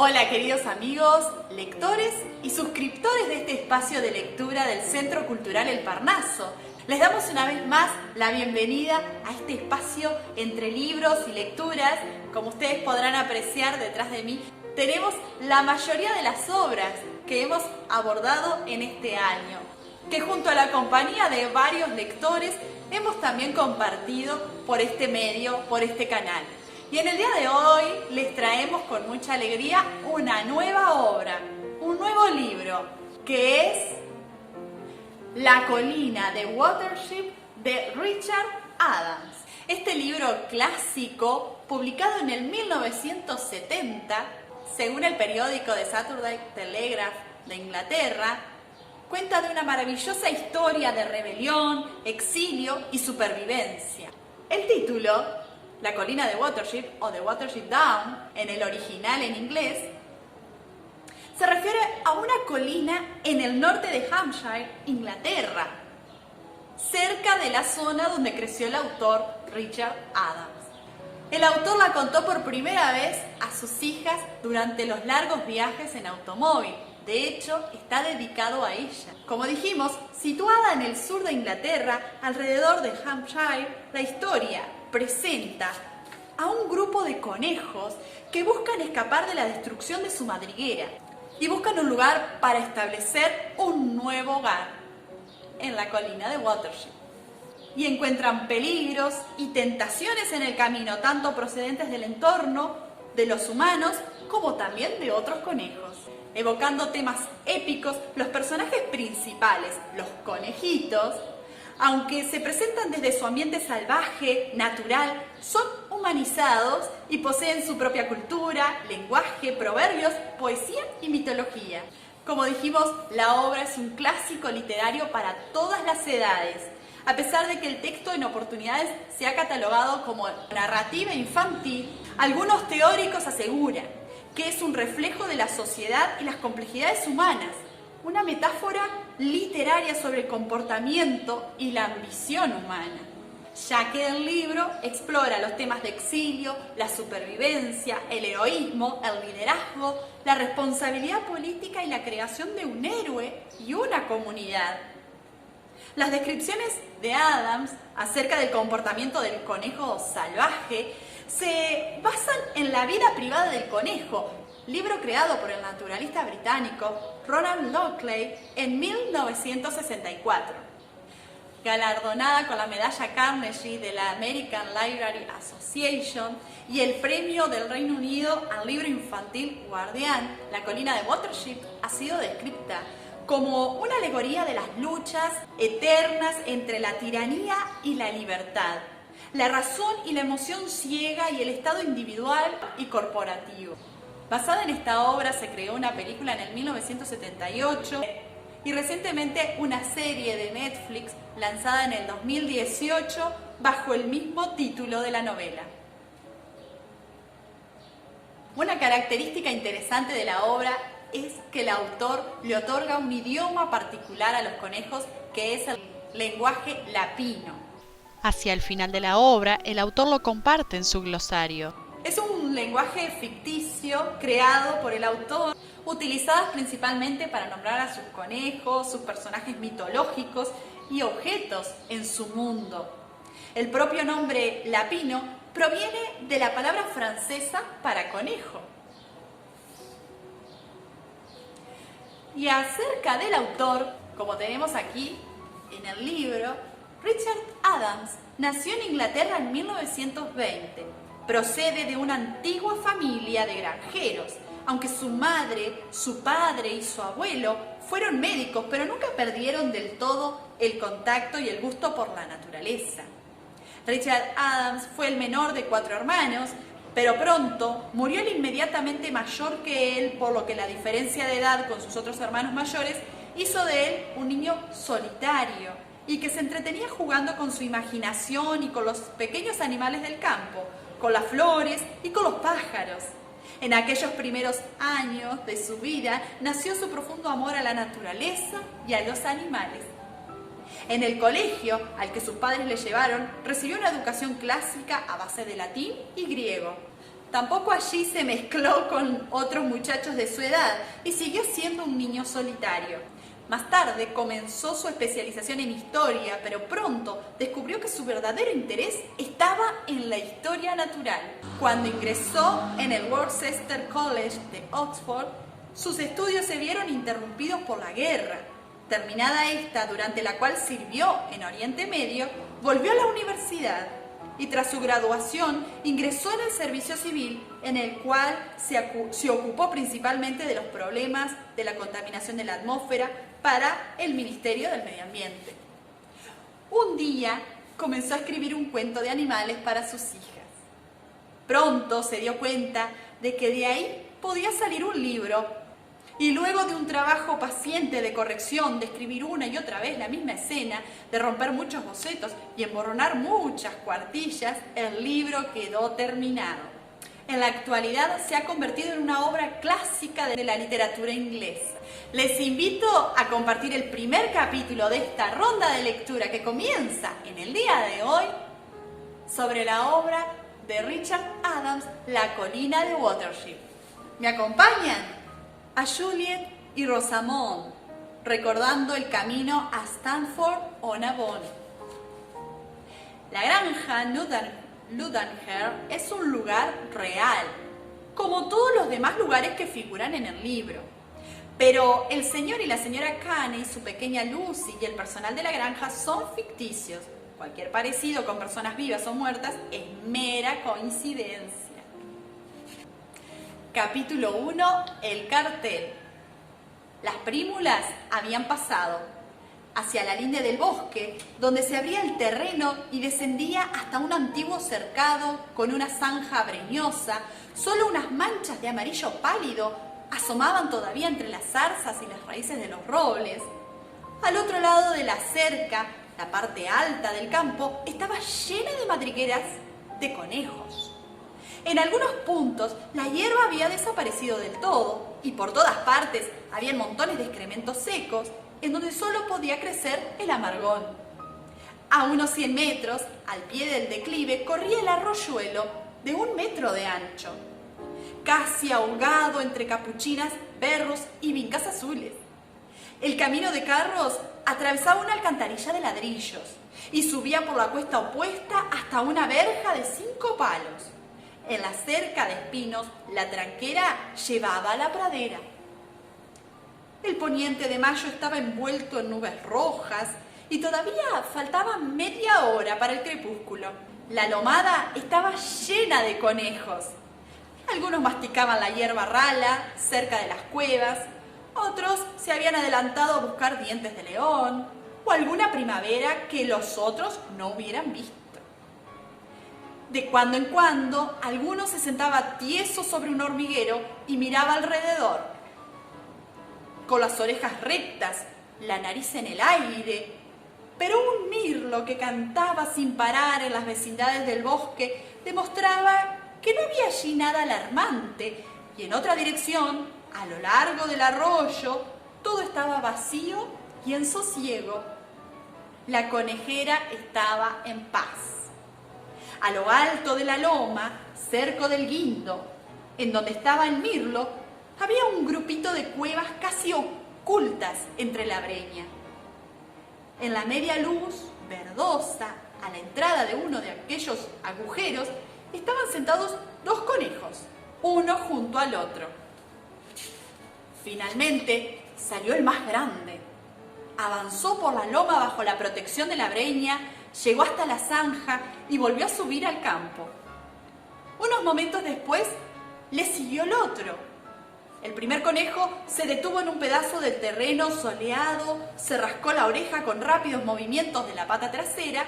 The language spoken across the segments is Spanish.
Hola queridos amigos, lectores y suscriptores de este espacio de lectura del Centro Cultural El Parnaso. Les damos una vez más la bienvenida a este espacio entre libros y lecturas. Como ustedes podrán apreciar detrás de mí, tenemos la mayoría de las obras que hemos abordado en este año, que junto a la compañía de varios lectores hemos también compartido por este medio, por este canal. Y en el día de hoy les traemos con mucha alegría una nueva obra, un nuevo libro, que es La colina de Watership de Richard Adams. Este libro clásico, publicado en el 1970, según el periódico The Saturday Telegraph de Inglaterra, cuenta de una maravillosa historia de rebelión, exilio y supervivencia. El título, La colina de Watership o The Watership Down, en el original en inglés, se refiere a una colina en el norte de Hampshire, Inglaterra, cerca de la zona donde creció el autor Richard Adams. El autor la contó por primera vez a sus hijas durante los largos viajes en automóvil. De hecho, está dedicado a ella. Como dijimos, situada en el sur de Inglaterra, alrededor de Hampshire, la historia presenta a un grupo de conejos que buscan escapar de la destrucción de su madriguera y buscan un lugar para establecer un nuevo hogar en la colina de Watership. Y encuentran peligros y tentaciones en el camino, tanto procedentes del entorno, de los humanos, como también de otros conejos. Evocando temas épicos, los personajes principales, los conejitos, aunque se presentan desde su ambiente salvaje, natural, son humanizados y poseen su propia cultura, lenguaje, proverbios, poesía y mitología. Como dijimos, la obra es un clásico literario para todas las edades, a pesar de que el texto en oportunidades se ha catalogado como narrativa infantil. Algunos teóricos aseguran que es un reflejo de la sociedad y las complejidades humanas, una metáfora literaria sobre el comportamiento y la ambición humana, ya que el libro explora los temas de exilio, la supervivencia, el heroísmo, el liderazgo, la responsabilidad política y la creación de un héroe y una comunidad. Las descripciones de Adams acerca del comportamiento del conejo salvaje se basan en la vida privada del conejo, libro creado por el naturalista británico Ronald Lockley en 1964, galardonada con la medalla Carnegie de la American Library Association y el premio del Reino Unido al libro infantil Guardián. La colina de Watership ha sido descrita como una alegoría de las luchas eternas entre la tiranía y la libertad, la razón y la emoción ciega y el estado individual y corporativo. Basada en esta obra se creó una película en el 1978 y recientemente una serie de Netflix lanzada en el 2018 bajo el mismo título de la novela. Una característica interesante de la obra es que el autor le otorga un idioma particular a los conejos, que es el lenguaje lapino. Hacia el final de la obra, el autor lo comparte en su glosario. Es un lenguaje ficticio creado por el autor, utilizadas principalmente para nombrar a sus conejos, sus personajes mitológicos y objetos en su mundo. El propio nombre lapino proviene de la palabra francesa para conejo. Y acerca del autor, como tenemos aquí en el libro, Richard Adams nació en Inglaterra en 1920. Procede de una antigua familia de granjeros, aunque su madre, su padre y su abuelo fueron médicos, pero nunca perdieron del todo el contacto y el gusto por la naturaleza. Richard Adams fue el menor de 4 hermanos, pero pronto murió el inmediatamente mayor que él, por lo que la diferencia de edad con sus otros hermanos mayores hizo de él un niño solitario y que se entretenía jugando con su imaginación y con los pequeños animales del campo, con las flores y con los pájaros. En aquellos primeros años de su vida nació su profundo amor a la naturaleza y a los animales. En el colegio al que sus padres le llevaron, recibió una educación clásica a base de latín y griego. Tampoco allí se mezcló con otros muchachos de su edad y siguió siendo un niño solitario. Más tarde comenzó su especialización en historia, pero pronto descubrió que su verdadero interés estaba en la historia natural. Cuando ingresó en el Worcester College de Oxford, sus estudios se vieron interrumpidos por la guerra. Terminada esta, durante la cual sirvió en Oriente Medio, volvió a la universidad y tras su graduación ingresó en el servicio civil, en el cual se ocupó principalmente de los problemas de la contaminación de la atmósfera para el Ministerio del Medio Ambiente. Un día comenzó a escribir un cuento de animales para sus hijas. Pronto se dio cuenta de que de ahí podía salir un libro. Y luego de un trabajo paciente de corrección, de escribir una y otra vez la misma escena, de romper muchos bocetos y emborronar muchas cuartillas, el libro quedó terminado. En la actualidad se ha convertido en una obra clásica de la literatura inglesa. Les invito a compartir el primer capítulo de esta ronda de lectura que comienza en el día de hoy sobre la obra de Richard Adams, La colina de Watership. ¿Me acompañan? A Juliet y Rosamond, recordando el camino a Stanford-on-Avon. La granja Luddenhare es un lugar real, como todos los demás lugares que figuran en el libro. Pero el señor y la señora Caney, su pequeña Lucy y el personal de la granja son ficticios. Cualquier parecido con personas vivas o muertas es mera coincidencia. Capítulo 1. El cartel. Las prímulas habían pasado hacia la linde del bosque, donde se abría el terreno y descendía hasta un antiguo cercado con una zanja breñosa. Solo unas manchas de amarillo pálido asomaban todavía entre las zarzas y las raíces de los robles. Al otro lado de la cerca, la parte alta del campo estaba llena de madrigueras de conejos. En algunos puntos la hierba había desaparecido del todo y por todas partes había montones de excrementos secos en donde solo podía crecer el amargón. A unos 100 metros, al pie del declive, corría el arroyuelo de 1 metro de ancho, casi ahogado entre capuchinas, berros y vincas azules. El camino de carros atravesaba una alcantarilla de ladrillos y subía por la cuesta opuesta hasta una verja de 5 palos. En la cerca de espinos, la tranquera llevaba a la pradera. El poniente de mayo estaba envuelto en nubes rojas y todavía faltaba media hora para el crepúsculo. La lomada estaba llena de conejos. Algunos masticaban la hierba rala cerca de las cuevas, otros se habían adelantado a buscar dientes de león o alguna primavera que los otros no hubieran visto. De cuando en cuando, alguno se sentaba tieso sobre un hormiguero y miraba alrededor, con las orejas rectas, la nariz en el aire. Pero un mirlo que cantaba sin parar en las vecindades del bosque demostraba que no había allí nada alarmante, y en otra dirección, a lo largo del arroyo, todo estaba vacío y en sosiego. La conejera estaba en paz. A lo alto de la loma, cerca del guindo, en donde estaba el mirlo, había un grupito de cuevas casi ocultas entre la breña. En la media luz, verdosa, a la entrada de uno de aquellos agujeros, estaban sentados 2 conejos, uno junto al otro. Finalmente salió el más grande. Avanzó por la loma bajo la protección de la breña, llegó hasta la zanja y volvió a subir al campo. Unos momentos después le siguió el otro. El primer conejo se detuvo en un pedazo de terreno soleado, se rascó la oreja con rápidos movimientos de la pata trasera.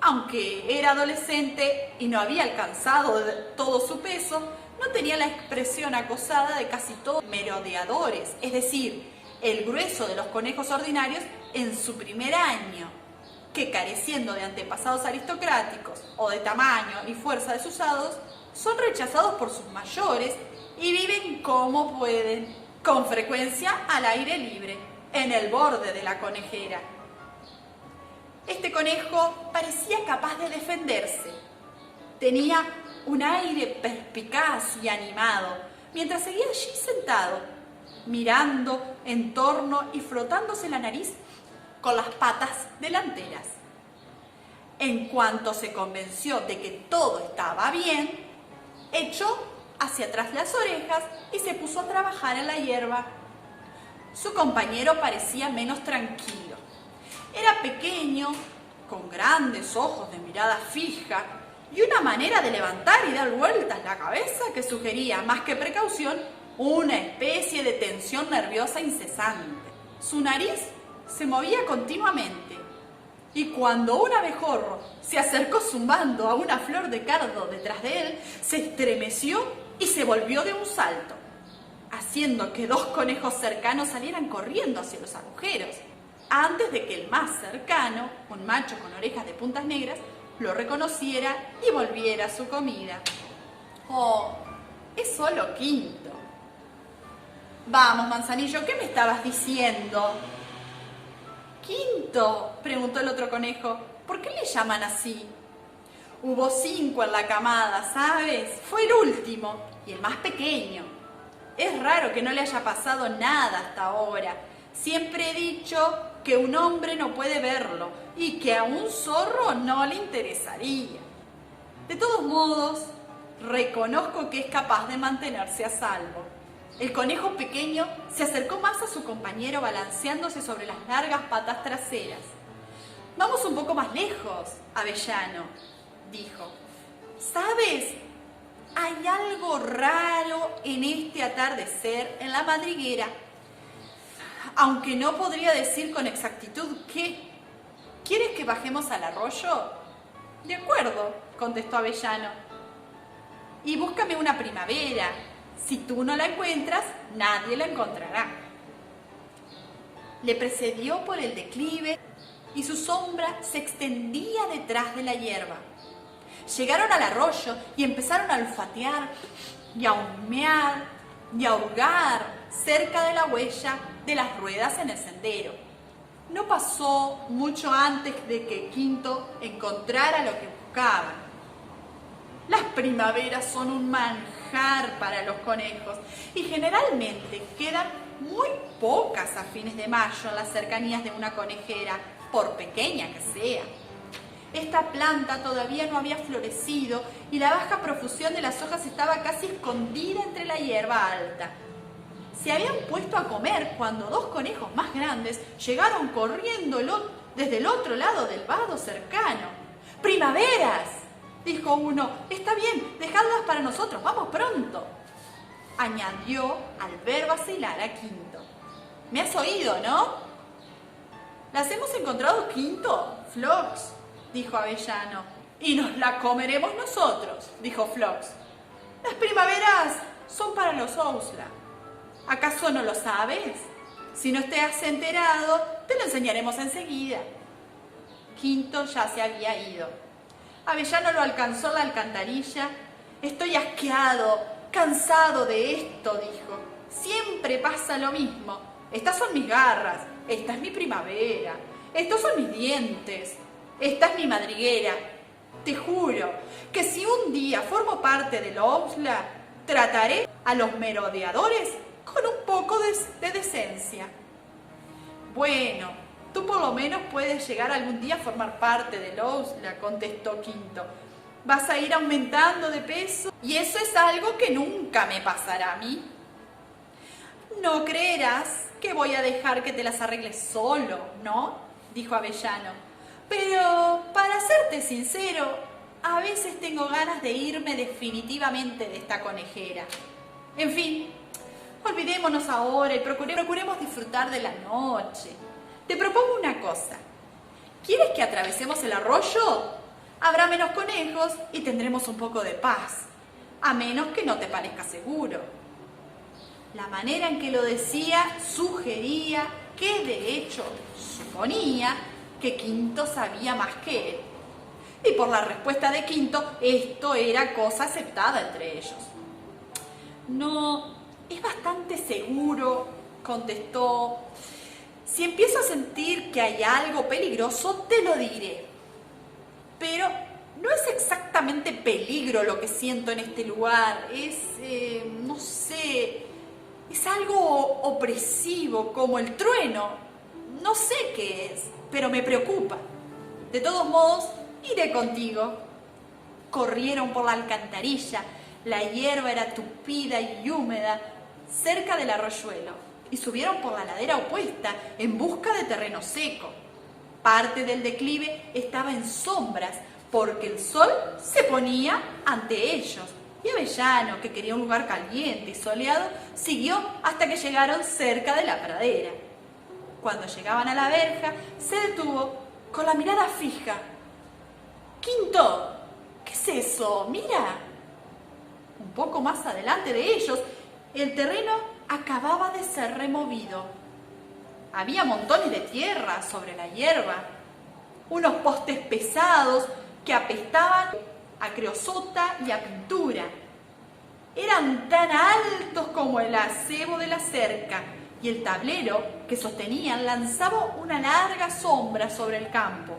Aunque era adolescente y no había alcanzado todo su peso, no tenía la expresión acosada de casi todos los merodeadores, es decir, el grueso de los conejos ordinarios en su primer año, que careciendo de antepasados aristocráticos o de tamaño y fuerza de sus hados, son rechazados por sus mayores y viven como pueden, con frecuencia al aire libre, en el borde de la conejera. Este conejo parecía capaz de defenderse. Tenía un aire perspicaz y animado, mientras seguía allí sentado, mirando en torno y frotándose la nariz con las patas delanteras. En cuanto se convenció de que todo estaba bien, echó hacia atrás las orejas y se puso a trabajar en la hierba. Su compañero parecía menos tranquilo. Era pequeño, con grandes ojos de mirada fija y una manera de levantar y dar vueltas la cabeza que sugería, más que precaución, una especie de tensión nerviosa incesante. Su nariz se movía continuamente y cuando un abejorro se acercó zumbando a una flor de cardo detrás de él, se estremeció y se volvió de un salto, haciendo que dos conejos cercanos salieran corriendo hacia los agujeros, antes de que el más cercano, un macho con orejas de puntas negras, lo reconociera y volviera a su comida. Oh, es solo Quinto. Vamos, Manzanillo, ¿qué me estabas diciendo? Quinto, preguntó el otro conejo, ¿por qué le llaman así? Hubo 5 en la camada, ¿sabes? Fue el último y el más pequeño. Es raro que no le haya pasado nada hasta ahora. Siempre he dicho que un hombre no puede verlo y que a un zorro no le interesaría. De todos modos, reconozco que es capaz de mantenerse a salvo. El conejo pequeño se acercó más a su compañero balanceándose sobre las largas patas traseras. Vamos un poco más lejos, Avellano, dijo. ¿Sabes? Hay algo raro en este atardecer en la madriguera. Aunque no podría decir con exactitud qué. ¿Quieres que bajemos al arroyo? De acuerdo, contestó Avellano. Y búscame una primavera. Si tú no la encuentras, nadie la encontrará. Le precedió por el declive y su sombra se extendía detrás de la hierba. Llegaron al arroyo y empezaron a olfatear y a humear y a hurgar cerca de la huella de las ruedas en el sendero. No pasó mucho antes de que Quinto encontrara lo que buscaba. Las primaveras son un manjar para los conejos y generalmente quedan muy pocas a fines de mayo en las cercanías de una conejera, por pequeña que sea. Esta planta todavía no había florecido y la baja profusión de las hojas estaba casi escondida entre la hierba alta. Se habían puesto a comer cuando 2 conejos más grandes llegaron corriendo desde el otro lado del vado cercano. ¡Primaveras!, dijo uno. Está bien, dejadlas para nosotros, vamos pronto, añadió al ver vacilar a Quinto. ¿Me has oído, no? ¿Las hemos encontrado, Quinto? Flox, dijo Avellano. Y nos la comeremos nosotros, dijo Flox. Las primaveras son para los Ousla. ¿Acaso no lo sabes? Si no te has enterado, te lo enseñaremos enseguida. Quinto ya se había ido. Avellano lo alcanzó en la alcantarilla. Estoy asqueado, cansado de esto, dijo. Siempre pasa lo mismo. Estas son mis garras, esta es mi primavera, estos son mis dientes, esta es mi madriguera. Te juro que si un día formo parte del Ousla, trataré a los merodeadores con un poco de decencia. Bueno, tú por lo menos puedes llegar algún día a formar parte del Ousla, contestó Quinto. Vas a ir aumentando de peso y eso es algo que nunca me pasará a mí. No creerás que voy a dejar que te las arregles solo, ¿no?, dijo Avellano. Pero, para serte sincero, a veces tengo ganas de irme definitivamente de esta conejera. En fin, olvidémonos ahora y procuremos disfrutar de la noche. Te propongo una cosa. ¿Quieres que atravesemos el arroyo? Habrá menos conejos y tendremos un poco de paz, a menos que no te parezca seguro. La manera en que lo decía sugería que, de hecho, suponía que Quinto sabía más que él. Y por la respuesta de Quinto, esto era cosa aceptada entre ellos. No, es bastante seguro, contestó. Si empiezo a sentir que hay algo peligroso, te lo diré. Pero no es exactamente peligro lo que siento en este lugar, no sé, es algo opresivo, como el trueno. No sé qué es, pero me preocupa. De todos modos, iré contigo. Corrieron por la alcantarilla, la hierba era tupida y húmeda, cerca del arroyuelo, y subieron por la ladera opuesta, en busca de terreno seco. Parte del declive estaba en sombras, porque el sol se ponía ante ellos, y Avellano, que quería un lugar caliente y soleado, siguió hasta que llegaron cerca de la pradera. Cuando llegaban a la verja, se detuvo con la mirada fija. «Quinto, ¿qué es eso? Mira». Un poco más adelante de ellos, el terreno acababa de ser removido. Había montones de tierra sobre la hierba, unos postes pesados que apestaban a creosota y a pintura. Eran tan altos como el acebo de la cerca, y el tablero que sostenían lanzaba una larga sombra sobre el campo.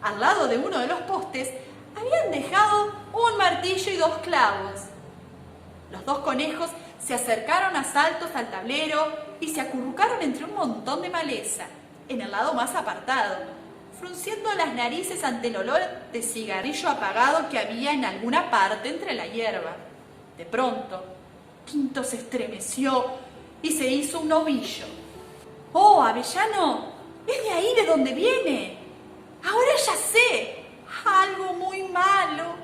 Al lado de uno de los postes habían dejado un martillo y 2 clavos. Los 2 conejos se acercaron a saltos al tablero y se acurrucaron entre un montón de maleza, en el lado más apartado, frunciendo las narices ante el olor de cigarrillo apagado que había en alguna parte entre la hierba. De pronto, Quinto se estremeció y se hizo un ovillo. «Oh, Avellano, es de ahí de donde viene. Ahora ya sé, algo muy malo.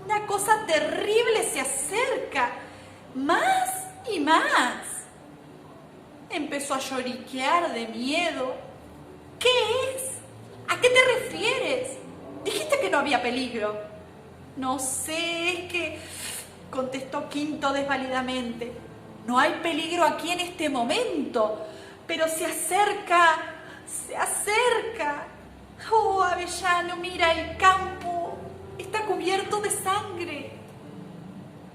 Una cosa terrible se acerca, más y más». Empezó a lloriquear de miedo. «¿Qué es? ¿A qué te refieres? Dijiste que no había peligro». «No sé, es que…», contestó Quinto desvalidamente. «No hay peligro aquí en este momento, pero se acerca, se acerca. Oh, Avellano, mira, el campo está cubierto de sangre».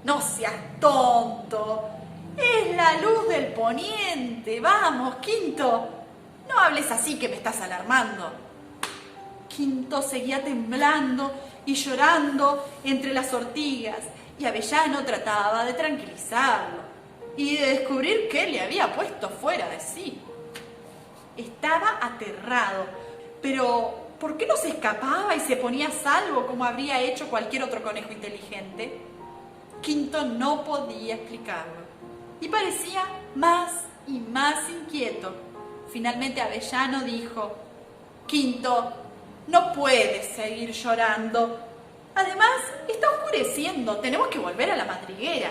«No seas tonto, es la luz del poniente. Vamos, Quinto, no hables así que me estás alarmando». Quinto seguía temblando y llorando entre las ortigas, y Avellano trataba de tranquilizarlo y de descubrir qué le había puesto fuera de sí. Estaba aterrado, pero ¿por qué no se escapaba y se ponía a salvo como habría hecho cualquier otro conejo inteligente? Quinto no podía explicarlo y parecía más y más inquieto. Finalmente Avellano dijo: «Quinto, no puedes seguir llorando. Además, está oscureciendo, tenemos que volver a la madriguera».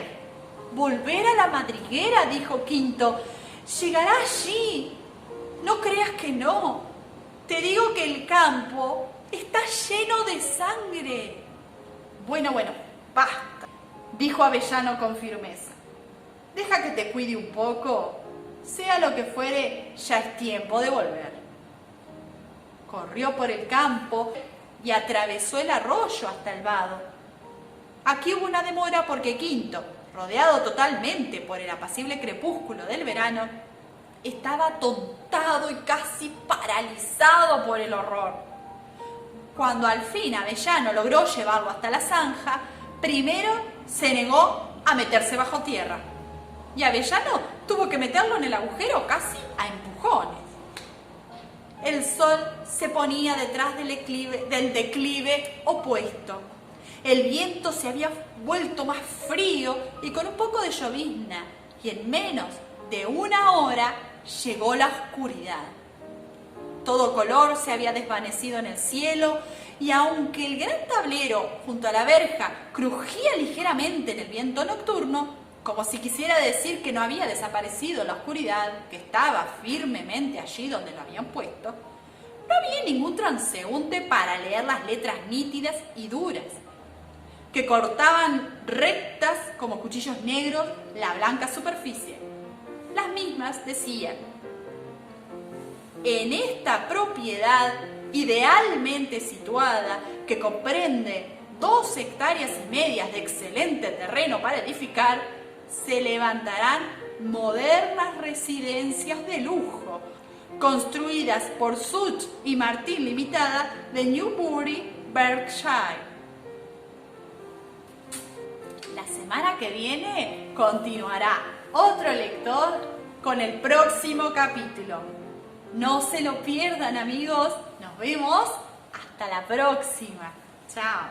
«¿Volver a la madriguera?», dijo Quinto. «Llegará allí. No creas que no. Te digo que el campo está lleno de sangre». Bueno, basta», dijo Avellano con firmeza. «Deja que te cuide un poco. Sea lo que fuere, ya es tiempo de volver». Corrió por el campo y atravesó el arroyo hasta el vado. Aquí hubo una demora porque Quinto, rodeado totalmente por el apacible crepúsculo del verano, estaba atontado y casi paralizado por el horror. Cuando al fin Avellano logró llevarlo hasta la zanja, primero se negó a meterse bajo tierra, y Avellano tuvo que meterlo en el agujero casi a empujones. El sol se ponía detrás del declive opuesto. El viento se había vuelto más frío y con un poco de llovizna, y en menos de una hora llegó la oscuridad. Todo color se había desvanecido en el cielo, y aunque el gran tablero junto a la verja crujía ligeramente en el viento nocturno, como si quisiera decir que no había desaparecido la oscuridad, que estaba firmemente allí donde lo habían puesto, no había ningún transeúnte para leer las letras nítidas y duras, que cortaban rectas como cuchillos negros la blanca superficie. Las mismas decían: «En esta propiedad idealmente situada, que comprende 2 hectáreas y medias de excelente terreno para edificar, se levantarán modernas residencias de lujo, construidas por Such y Martin Limitada de Newbury, Berkshire. la semana que viene continuará otro lector con el próximo capítulo. No se lo pierdan, amigos. Nos vemos hasta la próxima. Chao.